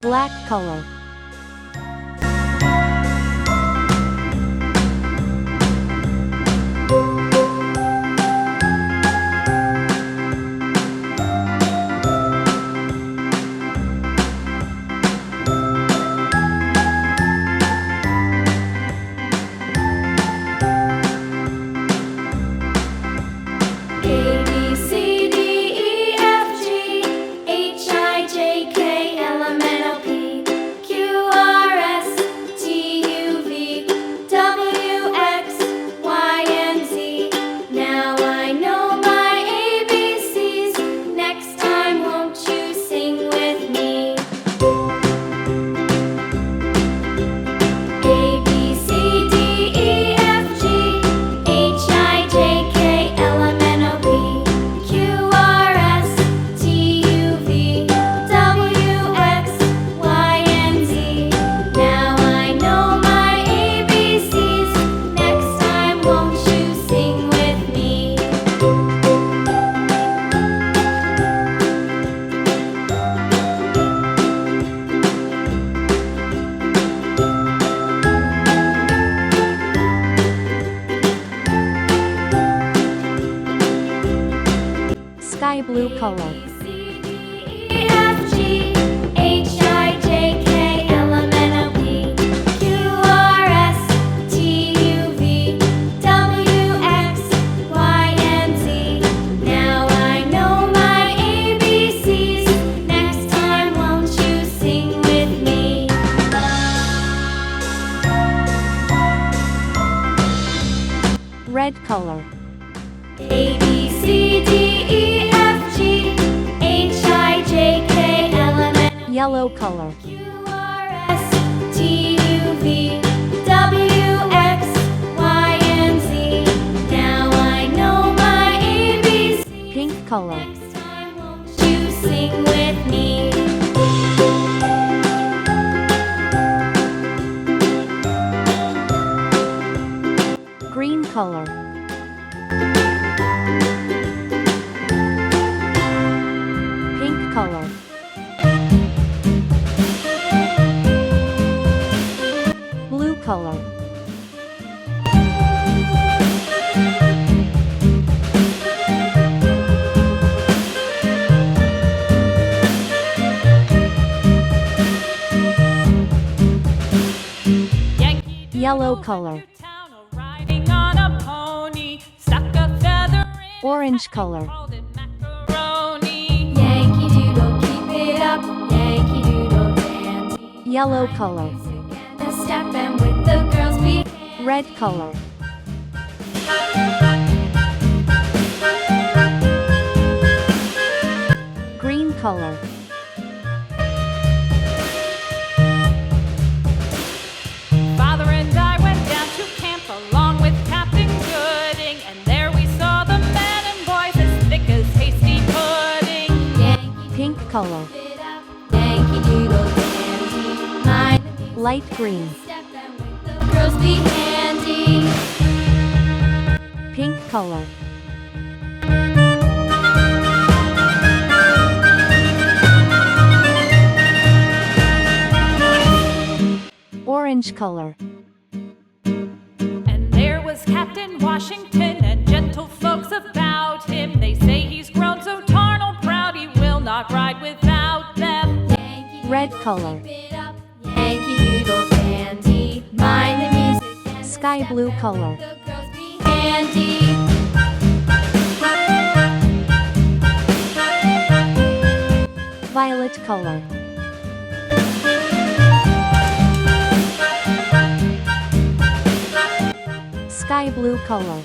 Black color. Sky blue color. Red color. A, B, C, D, E, F, G, H, I, J, K, L, M, N, Yellow color. Q, R, S, T, U, V, W, X, Y, and Z. Now I know my ABCs. Pink color. Next time won't you sing with me? Green color. Pink color. Blue color. Yellow color. Orange color. Yankee Doodle, keep it up. Yankee Doodle dance. Yellow color. The step and with the girls be. Red color. Green color. Father and I went down to camp along with Captain Gooding, and there we saw the men and boys as thick as hasty pudding. Yankee Pink color. it up. Yankee Doodle dandy. Mind the beat. Light green. Step and with the girls be handy. Pink color. Orange color. And there was Captain Washington and gentle folks about him. They say he's grown so tarnal proud he will not ride without them. Yankee Red Doodle, color. keep it up. Yankee Doodle dandy. Mind the music and the Sky step blue and color. the girls be handy. Violet color. Sky blue color.